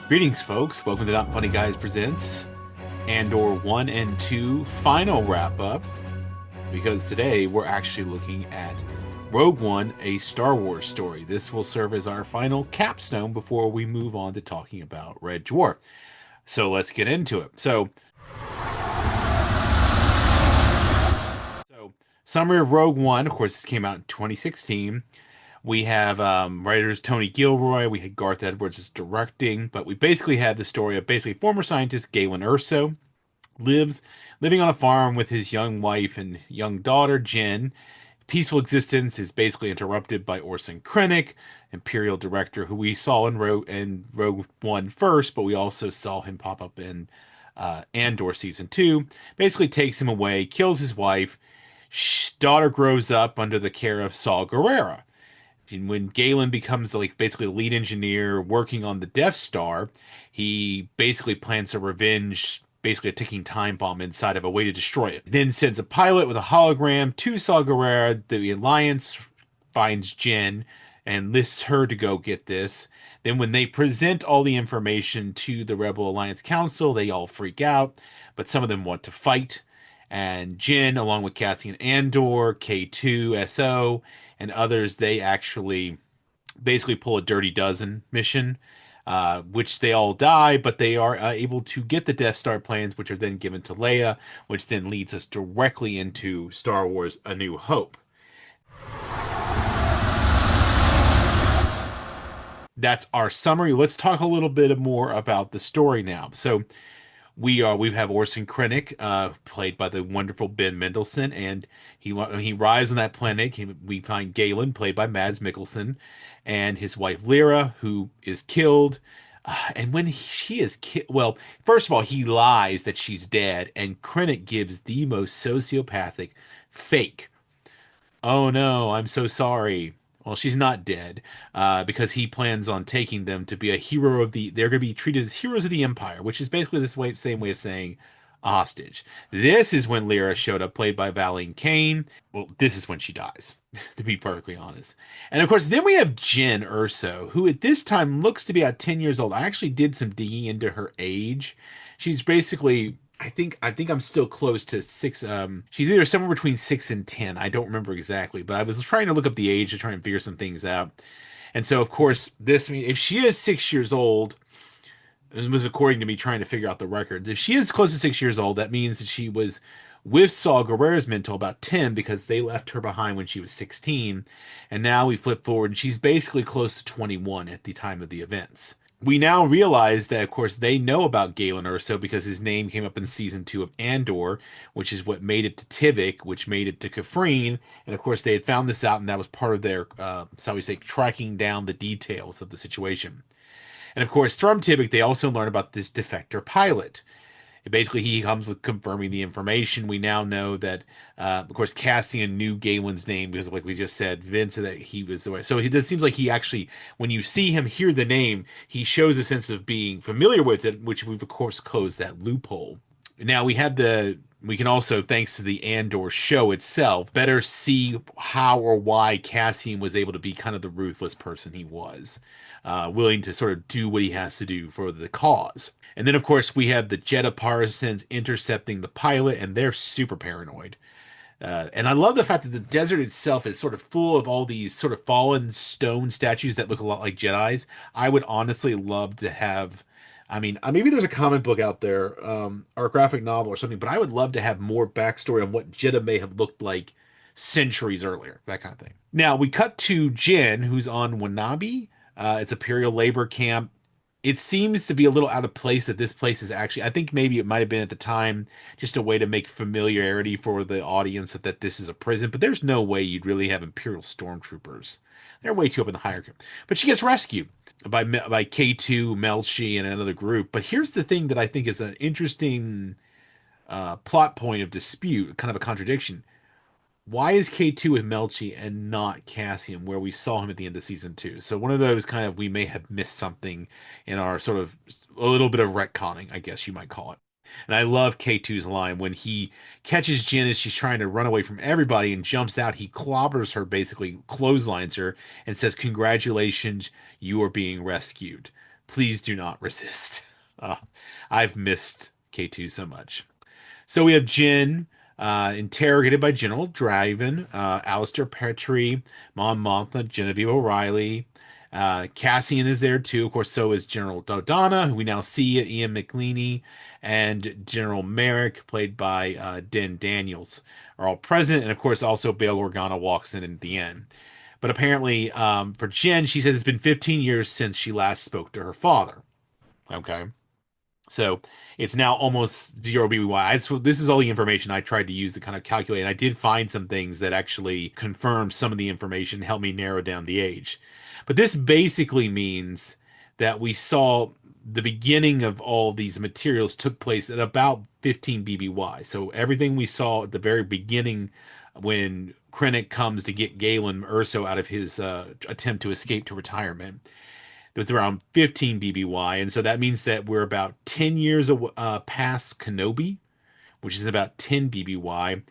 Greetings, folks. Welcome to Not Funny Guys Presents Andor 1 and 2 final wrap up. Because today we're actually looking at Rogue One, a Star Wars story. This will serve as our final capstone before we move on to talking about Red Dwarf. So let's get into it. So summary of Rogue One. Of course, this came out in 2016. We have writers Tony Gilroy. We had Garth Edwards as directing, but we basically had the story of basically former scientist Galen Erso lives living on a farm with his young wife and young daughter Jen. Peaceful existence is basically interrupted by Orson Krennic, Imperial director, who we saw in Rogue One first, but we also saw him pop up in Andor season two. Basically takes him away, kills his wife. Daughter grows up under the care of Saul Guerrera. And when Galen becomes like basically the lead engineer working on the Death Star, he basically plans a revenge, basically a ticking time bomb inside of a way to destroy it. Then sends a pilot with a hologram to Saw Gerrera. The Alliance finds Jen and lists her to go get this. Then when they present all the information to the Rebel Alliance Council, they all freak out, but some of them want to fight. And Jin, along with Cassian Andor, K2, SO, and others, they actually basically pull a Dirty Dozen mission, which they all die, but they are able to get the Death Star plans, which are then given to Leia, which then leads us directly into Star Wars: A New Hope. That's our summary. Let's talk a little bit more about the story now. So we have Orson Krennic, played by the wonderful Ben Mendelsohn, and he arrives on that planet. We find Galen, played by Mads Mikkelsen, and his wife Lyra, who is killed. And when she is killed, well, first of all, he lies that she's dead, and Krennic gives the most sociopathic fake. Oh no, I'm so sorry. Well, she's not dead, because he plans on taking them to be a hero of the. They're going to be treated as heroes of the Empire, which is basically same way of saying a hostage. This is when Lyra showed up, played by Valine Kane. Well, this is when she dies, to be perfectly honest. And of course, then we have Jen Urso, who at this time looks to be about 10 years old. I actually did some digging into her age. She's basically I think I'm still close to six. She's either somewhere between 6 and 10. I don't remember exactly, but I was trying to look up the age to try and figure some things out. And so, of course, if she is 6 years old, it was according to me trying to figure out the record. If she is close to 6 years old, that means that she was with Saul Guerrera's men until about 10 because they left her behind when she was 16. And now we flip forward and she's basically close to 21 at the time of the events. We now realize that, of course, they know about Galen Urso because his name came up in season two of Andor, which is what made it to Tivik, which made it to Kafrene. And of course, they had found this out, and that was part of their, shall we say, tracking down the details of the situation. And of course, from Tivik, they also learn about this defector pilot. Basically, he comes with confirming the information. We now know that, of course, Cassian knew Galen's name because, like we just said, Vince said that he was away. So it seems like he actually, when you see him hear the name, he shows a sense of being familiar with it, which we've, of course, closed that loophole. Now we can also, thanks to the Andor show itself, better see how or why Cassian was able to be kind of the ruthless person he was, willing to sort of do what he has to do for the cause. And then, of course, we have the Jedha partisans intercepting the pilot, and they're super paranoid. And I love the fact that the desert itself is sort of full of all these sort of fallen stone statues that look a lot like Jedis. I would honestly love to have. I mean, maybe there's a comic book out there, or a graphic novel or something, but I would love to have more backstory on what Jedha may have looked like centuries earlier, that kind of thing. Now we cut to Jin, who's on Wanabi. It's a Imperial labor camp. It seems to be a little out of place that this place is actually, I think maybe it might have been at the time just a way to make familiarity for the audience that this is a prison, but there's no way you'd really have Imperial stormtroopers. They're way too up in the hierarchy. But she gets rescued by K2, Melchi, and another group. But here's the thing that I think is an interesting plot point of dispute, kind of a contradiction. Why is K2 with Melchi and not Cassian, where we saw him at the end of season two? So one of those kind of we may have missed something in our sort of a little bit of retconning, I guess you might call it. And I love K2's line when he catches Jin as she's trying to run away from everybody and jumps out. He clobbers her, basically clotheslines her, and says, "Congratulations, you are being rescued. Please do not resist." Uh, I've missed K2 so much. So we have Jin, interrogated by General Draven, Alistair Petrie, Mon Mothma, Genevieve O'Reilly. Cassian is there too. Of course, so is General Dodonna, who we now see Ian McLeany, and General Merrick, played by Den Daniels, are all present. And of course, also Bail Organa walks in at the end. But apparently, for Jen, she says it's been 15 years since she last spoke to her father. Okay. So it's now almost zero BBY. So this is all the information I tried to use to kind of calculate. And I did find some things that actually confirmed some of the information, helped me narrow down the age. But this basically means that we saw the beginning of all these materials took place at about 15 BBY. So everything we saw at the very beginning when Krennic comes to get Galen Erso out of his attempt to escape to retirement, it was around 15 BBY, and so that means that we're about 10 years past Kenobi, which is about 10 BBY,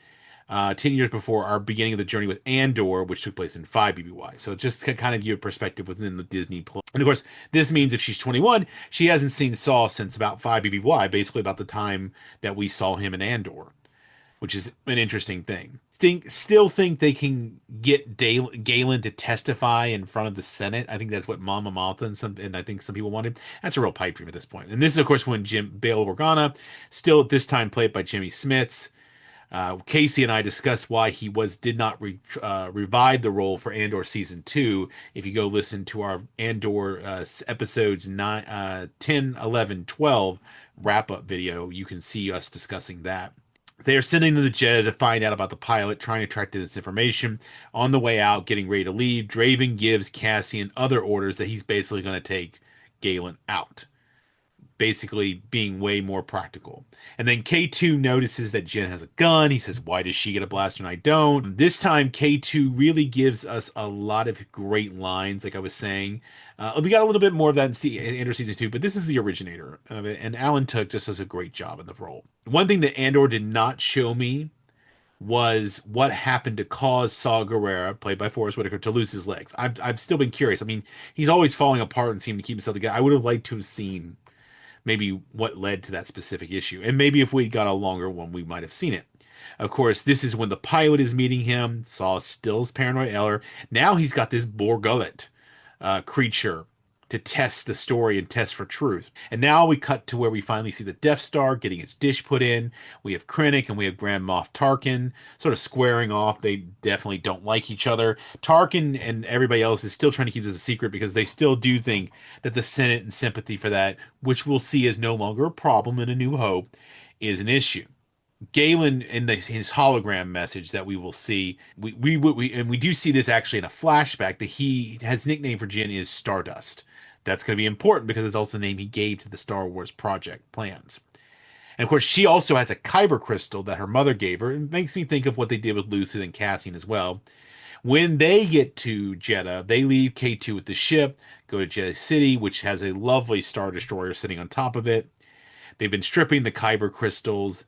10 years before our beginning of the journey with Andor, which took place in 5 BBY. So just to kind of give you a perspective within the Disney Plus. And of course, this means if she's 21, she hasn't seen Saw since about 5 BBY, basically about the time that we saw him in Andor, which is an interesting thing. Still think they can get Galen to testify in front of the Senate. I think that's what Mama Malta and I think some people wanted. That's a real pipe dream at this point. And this is of course when Bail Organa, still at this time played by Jimmy Smits. Casey and I discussed why he did not revive the role for Andor season 2. If you go listen to our Andor episodes 9, 10, 11, 12 wrap up video, you can see us discussing that. They're sending them to Jeddah to find out about the pilot, trying to track this information. On the way out, getting ready to leave, Draven gives Cassian other orders that he's basically going to take Galen out, basically being way more practical. And then K2 notices that Jen has a gun. He says, "Why does she get a blaster and I don't?" This time, K2 really gives us a lot of great lines, like I was saying. We got a little bit more of that in Andor season 2, but this is the originator of it. And Alan Tudyk just does a great job in the role. One thing that Andor did not show me was what happened to cause Saw Gerrera, played by Forrest Whitaker, to lose his legs. I've still been curious. I mean, he's always falling apart and seeming to keep himself together. I would have liked to have seen maybe what led to that specific issue. And maybe if we got a longer one, we might have seen it. Of course, this is when the pilot is meeting him. Saw Still's paranoid Eller. Now he's got this Borgullet creature to test the story and test for truth. And now we cut to where we finally see the Death Star getting its dish put in. We have Krennic and we have Grand Moff Tarkin sort of squaring off. They definitely don't like each other. Tarkin and everybody else is still trying to keep this a secret because they still do think that the Senate and sympathy for that, which we'll see is no longer a problem in A New Hope, is an issue. Galen in his hologram message that we will see, we do see this actually in a flashback that he has nickname for Jin is Stardust. That's going to be important because it's also the name he gave to the Star Wars project plans. And of course, she also has a kyber crystal that her mother gave her. It makes me think of what they did with Luthen and Cassian as well. When they get to Jeddah, they leave K2 with the ship, go to Jeddah City, which has a lovely Star Destroyer sitting on top of it. They've been stripping the kyber crystals.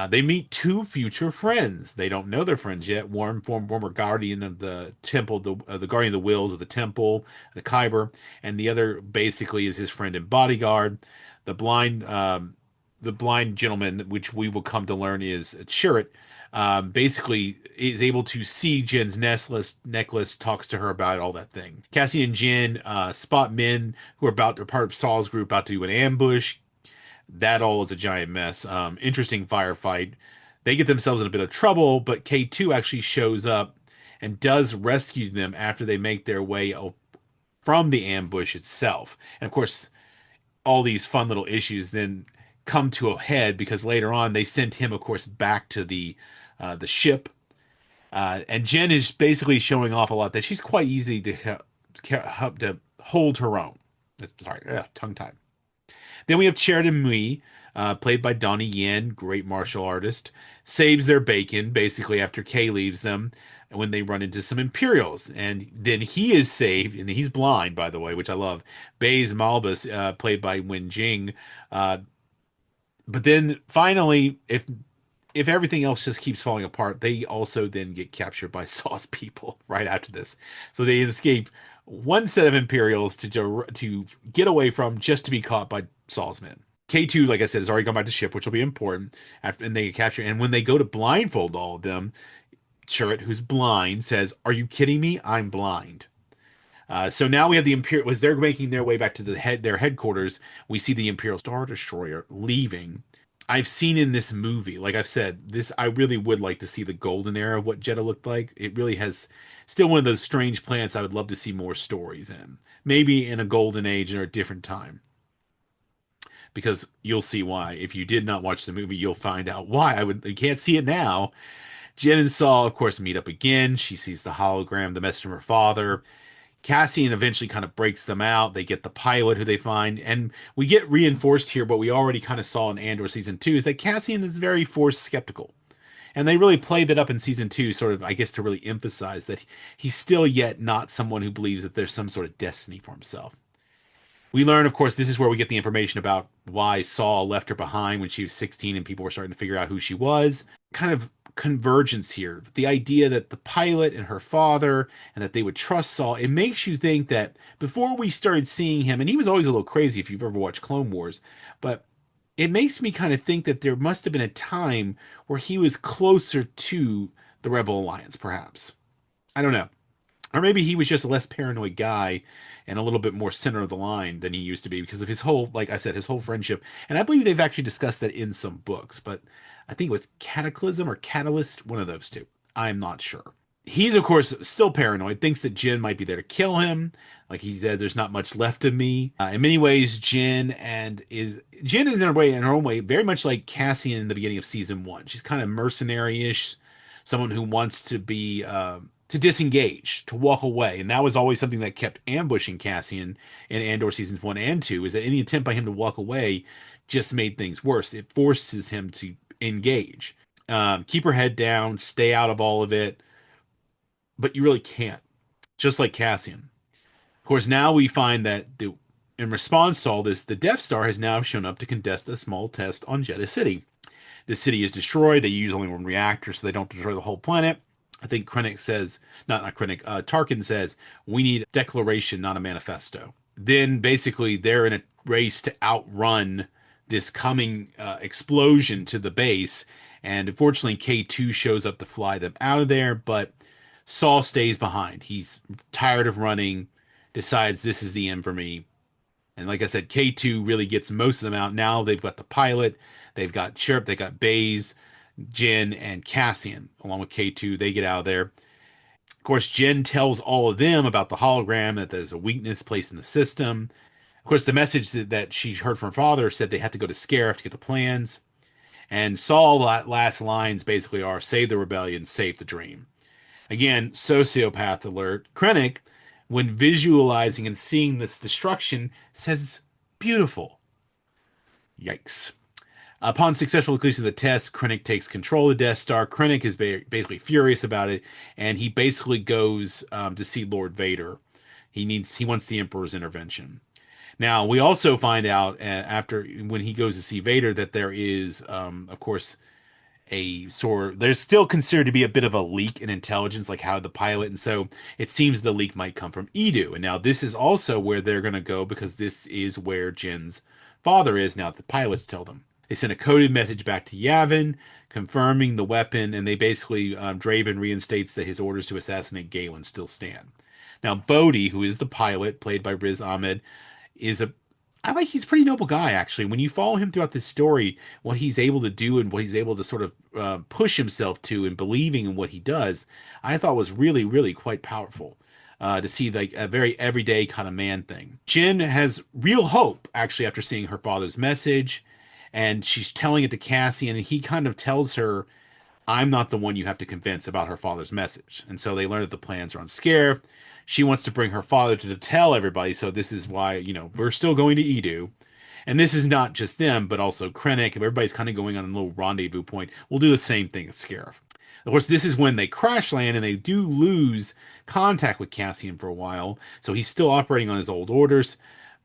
They meet two future friends. They don't know they're friends yet. One former guardian of the temple, the guardian of the wills of the temple, the Kyber, and the other basically is his friend and bodyguard, the blind, the blind gentleman, which we will come to learn is Chirrut. Basically is able to see Jin's necklace, talks to her about all that thing. Cassie and Jin spot men who are part of Saul's group, about to do an ambush. That all is a giant mess. Interesting firefight. They get themselves in a bit of trouble, but K2 actually shows up and does rescue them after they make their way from the ambush itself. And of course, all these fun little issues then come to a head because later on they sent him, of course, back to the ship. And Jen is basically showing off a lot that she's quite easy to hold her own. Sorry, tongue tied. Then we have Sheridan Mui, played by Donnie Yen, great martial artist, saves their bacon basically after Kay leaves them when they run into some Imperials. And then he is saved, and he's blind, by the way, which I love. Baze Malbus, played by Wen Jing, But then finally, if everything else just keeps falling apart, they also then get captured by Saw's people right after this. So they escape one set of Imperials to get away from, just to be caught by Saw's men. K2, like I said, has already gone back to ship, which will be important. After, and they get captured. And when they go to blindfold all of them, Chirrut, who's blind, says, "Are you kidding me? I'm blind." So now we have the Imperial. As they're making their way back to their headquarters, we see the Imperial Star Destroyer leaving. I've seen in this movie, like I've said, this I really would like to see the golden era of what Jeddah looked like. It really has still one of those strange planets I would love to see more stories in. Maybe in a golden age or a different time. Because you'll see why. If you did not watch the movie, you'll find out why. You can't see it now. Jen and Saul, of course, meet up again. She sees the hologram, the message from her father. Cassian eventually kind of breaks them out. They get the pilot who they find, and we get reinforced here what we already kind of saw in Andor season 2 is that Cassian is very force skeptical. And they really played that up in season 2, sort of, I guess, to really emphasize that he's still yet not someone who believes that there's some sort of destiny for himself. We learn, of course, this is where we get the information about why Saul left her behind when she was 16 and people were starting to figure out who she was. Kind of convergence here. The idea that the pilot and her father and that they would trust Saul, it makes you think that before we started seeing him, and he was always a little crazy if you've ever watched Clone Wars, but it makes me kind of think that there must have been a time where he was closer to the Rebel Alliance, perhaps. I don't know. Or maybe he was just a less paranoid guy and a little bit more center of the line than he used to be because of his whole, like I said, his whole friendship. And I believe they've actually discussed that in some books, but I think it was Cataclysm or Catalyst, one of those two. I'm not sure. He's, of course, still paranoid, thinks that Jin might be there to kill him. Like he said, there's not much left of me. In many ways, Jin is in her own way, very much like Cassian in the beginning of season 1. She's kind of mercenary-ish, someone who wants to disengage, to walk away. And that was always something that kept ambushing Cassian in Andor seasons 1 and 2, is that any attempt by him to walk away just made things worse. It forces him to engage. Keep her head down, stay out of all of it, but you really can't. Just like Cassian. Of course, now we find that in response to all this, the Death Star has now shown up to contest a small test on Jeddah City. The city is destroyed. They use only one reactor, so they don't destroy the whole planet. I think Krennic says, not Krennic, Tarkin says, we need a declaration, not a manifesto. Then basically they're in a race to outrun this coming explosion to the base. And unfortunately, K2 shows up to fly them out of there, but Saul stays behind. He's tired of running, decides this is the end for me. And like I said, K2 really gets most of them out. Now they've got the pilot, they've got Chirp, they got Baze, Jin, and Cassian, along with K2. They get out of there. Of course, Jin tells all of them about the hologram, that there's a weakness placed in the system. Of course, the message that she heard from her father said they had to go to Scarif to get the plans. And Saul's last lines basically are save the rebellion, save the dream. Again, sociopath alert. Krennic, when visualizing and seeing this destruction, says beautiful. Yikes. Upon successful completion of the test, Krennic takes control of the Death Star. Krennic is basically furious about it, and he basically goes to see Lord Vader. He wants the Emperor's intervention. Now, we also find out after when he goes to see Vader that there is, of course, there's still considered to be a bit of a leak in intelligence, like how the pilot, and so it seems the leak might come from Edu. And now this is also where they're going to go because this is where Jin's father is now that the pilots tell them. They send a coded message back to Yavin confirming the weapon, and they basically Draven reinstates that his orders to assassinate Galen still stand. Now Bodhi, who is the pilot, played by Riz Ahmed, is a he's a pretty noble guy, actually. When you follow him throughout this story, what he's able to do and what he's able to sort of push himself to and believing in what he does, I thought was really, really quite powerful. To see like a very everyday kind of man thing. Jin has real hope, actually, after seeing her father's message, and she's telling it to Cassian, and he kind of tells her, I'm not the one you have to convince about her father's message. And so they learn that the plans are on Scarif. She wants to bring her father to tell everybody. So this is why, we're still going to Edu. And this is not just them, but also Krennic. And everybody's kind of going on a little rendezvous point. We'll do the same thing at Scarif. Of course, this is when they crash land and they do lose contact with Cassian for a while. So he's still operating on his old orders.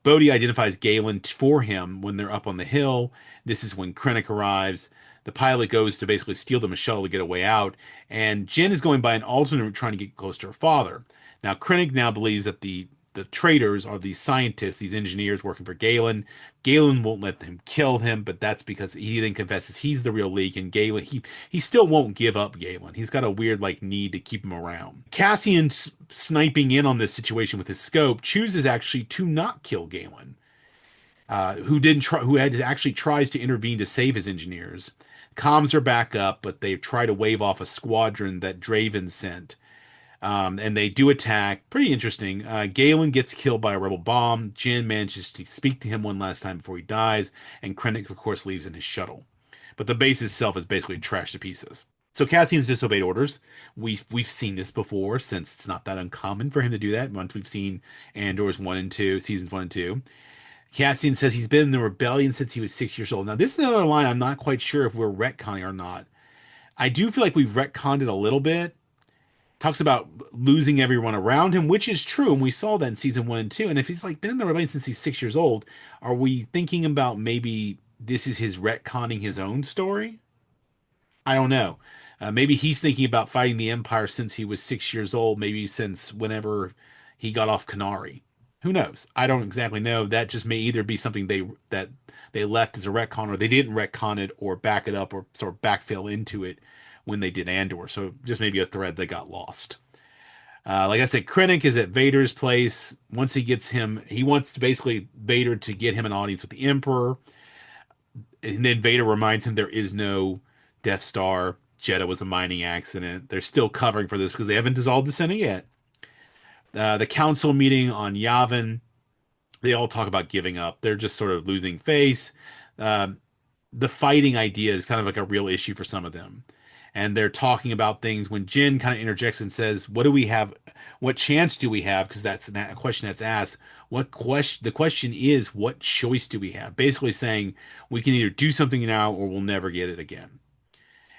Bodhi identifies Galen for him when they're up on the hill. This is when Krennic arrives. The pilot goes to basically steal them a shuttle to get a way out, and Jen is going by an alternate route trying to get close to her father. Now, Krennic now believes that the traitors are these scientists, these engineers working for Galen. Galen won't let them kill him, but that's because he then confesses he's the real leak, and Galen he still won't give up Galen. He's got a weird like need to keep him around. Cassian sniping in on this situation with his scope chooses actually to not kill Galen, who didn't try, who had actually tries to intervene to save his engineers. Comms are back up, but they try to wave off a squadron that Draven sent. And they do attack. Pretty interesting. Galen gets killed by a rebel bomb. Jin manages to speak to him one last time before he dies, and Krennic, of course, leaves in his shuttle. But the base itself is basically trashed to pieces. So Cassian's disobeyed orders. We've seen this before, since it's not that uncommon for him to do that. Once we've seen Andor's 1 and 2, seasons 1 and 2. Cassian says he's been in the rebellion since he was 6 years old. Now, this is another line I'm not quite sure if we're retconning or not. I do feel like we've retconned it a little bit. Talks about losing everyone around him, which is true, and we saw that in season 1 and 2. And if he's like been in the rebellion since he's 6 years old, are we thinking about maybe this is his retconning his own story? I don't know. Maybe he's thinking about fighting the Empire since he was 6 years old, maybe since whenever he got off Canary. Who knows? I don't exactly know. That just may either be something they left as a retcon, or they didn't retcon it, or back it up, or sort of backfill into it when they did Andor. So just maybe a thread that got lost. Like I said, Krennic is at Vader's place. Once he gets him, he wants to basically Vader to get him an audience with the Emperor. And then Vader reminds him there is no Death Star. Jeddah was a mining accident. They're still covering for this because they haven't dissolved the Senate yet. The council meeting on Yavin, they all talk about giving up. They're just sort of losing face. Um, the fighting idea is kind of like a real issue for some of them. And they're talking about things when Jin kind of interjects and says, "What do we have? What chance do we have?" Because that's a question that's asked. What question? The question is, what choice do we have? Basically saying we can either do something now or we'll never get it again.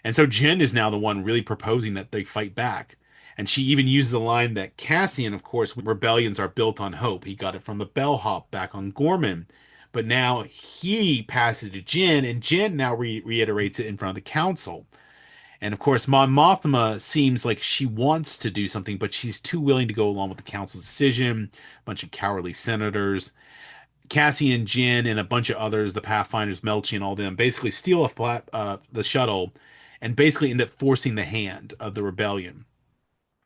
And so Jin is now the one really proposing that they fight back. And she even uses the line that Cassian, of course, rebellions are built on hope. He got it from the bellhop back on Gorman. But now he passes it to Jin, and Jin now reiterates it in front of the council. And of course, Mon Mothma seems like she wants to do something, but she's too willing to go along with the council's decision. A bunch of cowardly senators. Cassian, Jin, and a bunch of others, the Pathfinders, Melchi, and all them, basically steal the shuttle and basically end up forcing the hand of the rebellion,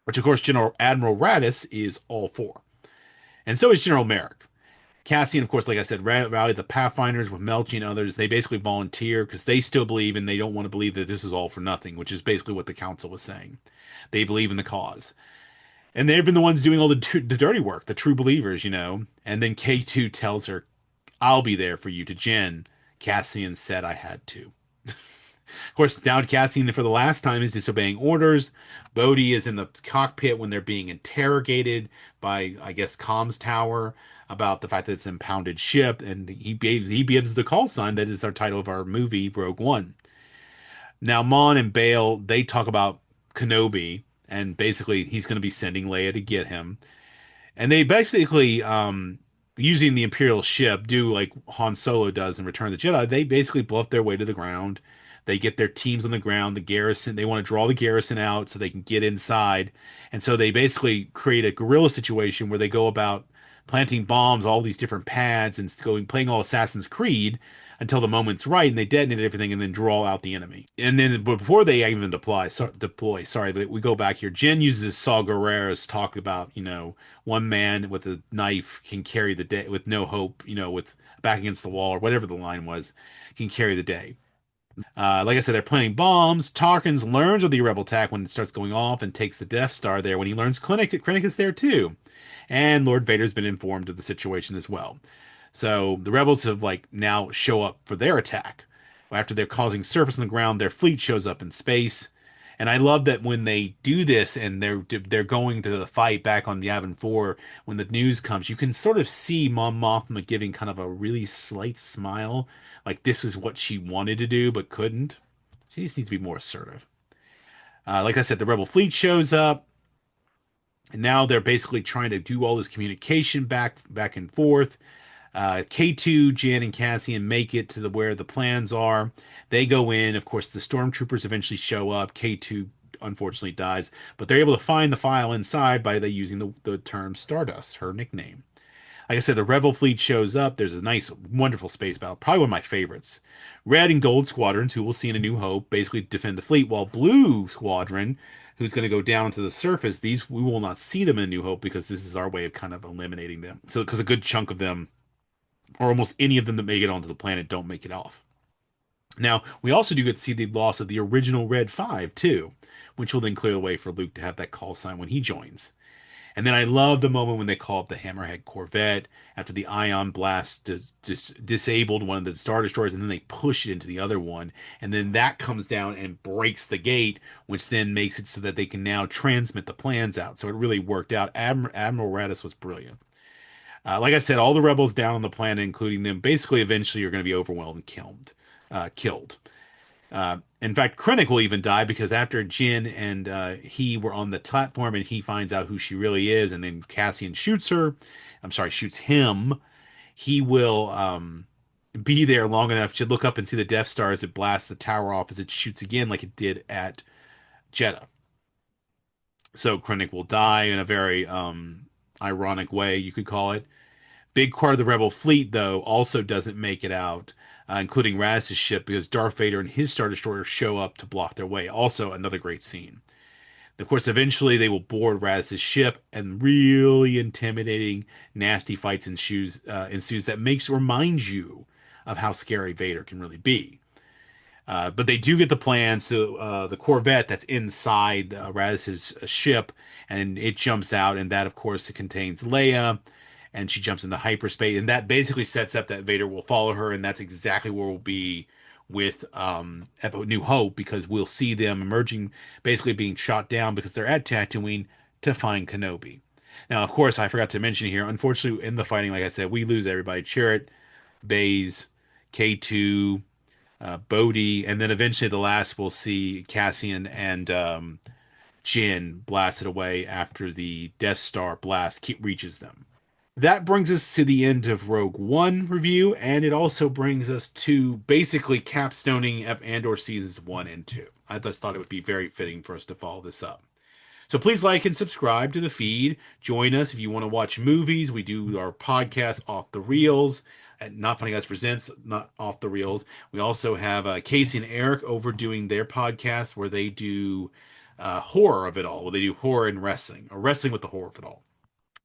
which of course General Admiral Radis is all for. And so is General Merrick. Cassian, of course, like I said, rallied the Pathfinders with Melchi and others. They basically volunteer because they still believe and they don't want to believe that this is all for nothing, which is basically what the council was saying. They believe in the cause. And they've been the ones doing all the dirty work, the true believers, you know. And then K2 tells her, "I'll be there for you," to Jen. Cassian said I had to. Of course, now Cassian for the last time is disobeying orders. Bodhi is in the cockpit when they're being interrogated by, I guess, comms tower about the fact that it's an impounded ship, and he gives the call sign that is our title of our movie, Rogue One. Now, Mon and Bale, they talk about Kenobi, and basically he's going to be sending Leia to get him. And they basically, using the Imperial ship, do like Han Solo does in Return of the Jedi. They basically bluff their way to the ground. They get their teams on the ground, the garrison. They want to draw the garrison out so they can get inside. And so they basically create a guerrilla situation where they go about planting bombs, all these different pads, and going playing all Assassin's Creed until the moment's right, and they detonate everything and then draw out the enemy. And then, but before they even deploy, sorry, we go back here. Jen uses Saw Gerrera's talk about, one man with a knife can carry the day with no hope, with back against the wall or whatever the line was, can carry the day. Like I said, they're planting bombs. Tarkins learns of the rebel attack when it starts going off and takes the Death Star there. When he learns Krennic is there too. And Lord Vader's been informed of the situation as well. So the rebels have now show up for their attack. After they're causing surface on the ground, their fleet shows up in space. And I love that when they do this and they're going to the fight back on Yavin 4, when the news comes, you can sort of see Mon Mothma giving kind of a really slight smile, like this is what she wanted to do but couldn't. She just needs to be more assertive. Like I said, the rebel fleet shows up, and now they're basically trying to do all this communication back and forth. K2, Jan, and Cassian make it to where the plans are. They go in. Of course, the stormtroopers eventually show up. K2 unfortunately dies, but they're able to find the file inside by using the term Stardust, her nickname. Like I said, the Rebel fleet shows up. There's a nice, wonderful space battle, probably one of my favorites. Red and Gold squadrons, who we'll see in A New Hope, basically defend the fleet, while Blue Squadron, who's going to go down to the surface, these we will not see them in A New Hope because this is our way of kind of eliminating them. So, because a good chunk of them, or almost any of them that make it onto the planet, don't make it off. Now, we also do get to see the loss of the original Red 5, too, which will then clear the way for Luke to have that call sign when he joins. And then I love the moment when they call up the Hammerhead Corvette after the ion blast disabled one of the Star Destroyers, and then they push it into the other one. And then that comes down and breaks the gate, which then makes it so that they can now transmit the plans out. So it really worked out. Admiral Raddus was brilliant. Like I said, all the rebels down on the planet, including them, basically eventually are going to be overwhelmed and killed. Killed. In fact, Krennic will even die because after Jin and he were on the platform and he finds out who she really is, and then Cassian shoots her. I'm sorry, shoots him. He will be there long enough to look up and see the Death Star as it blasts the tower off as it shoots again, like it did at Jeddah. So Krennic will die in a very ironic way, you could call it. Big part of the Rebel fleet, though, also doesn't make it out, including Raz's ship, because Darth Vader and his Star Destroyer show up to block their way. Also, another great scene. Of course, eventually they will board Raz's ship, and really intimidating, nasty fights ensues that reminds you of how scary Vader can really be. But they do get the plan. So the Corvette that's inside Raz's ship, and it jumps out, and that, of course, it contains Leia, and she jumps into hyperspace, and that basically sets up that Vader will follow her, and that's exactly where we'll be with New Hope, because we'll see them emerging, basically being shot down because they're at Tatooine to find Kenobi. Now, of course, I forgot to mention here, unfortunately, in the fighting, like I said, we lose everybody. Chirrut, Baze, K2, Bodhi, and then eventually the last we'll see Cassian and Jin blasted away after the Death Star blast reaches them. That brings us to the end of Rogue One review, and it also brings us to basically capstoning Andor seasons 1 and 2. I just thought it would be very fitting for us to follow this up. So please like and subscribe to the feed. Join us if you want to watch movies. We do our podcast Off the Reels at Not Funny Guys Presents Not Off the Reels. We also have Casey and Eric over doing their podcast where they do horror of it all. Well, they do horror and wrestling, or wrestling with the horror of it all.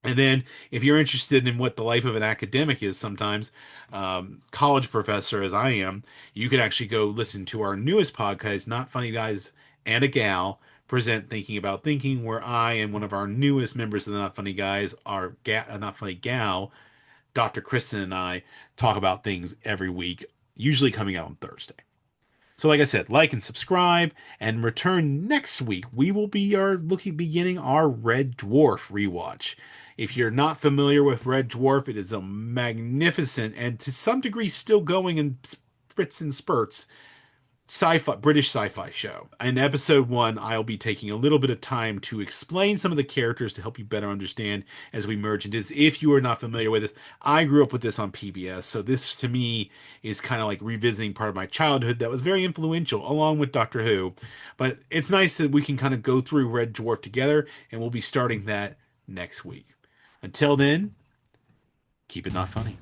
And then, if you're interested in what the life of an academic is, sometimes college professor as I am, you can actually go listen to our newest podcast, Not Funny Guys and a Gal, present Thinking About Thinking, where I and one of our newest members of the Not Funny Guys, our Not Funny Gal, Dr. Kristen and I talk about things every week, usually coming out on Thursday. So, like I said, like and subscribe, and return next week. We will be beginning our Red Dwarf rewatch. If you're not familiar with Red Dwarf, it is a magnificent and to some degree still going in spits and spurts British sci-fi show. In episode 1, I'll be taking a little bit of time to explain some of the characters to help you better understand as we merge into this. If you are not familiar with this, I grew up with this on PBS, so this to me is kind of like revisiting part of my childhood that was very influential, along with Doctor Who. But it's nice that we can kind of go through Red Dwarf together, and we'll be starting that next week. Until then, keep it not funny.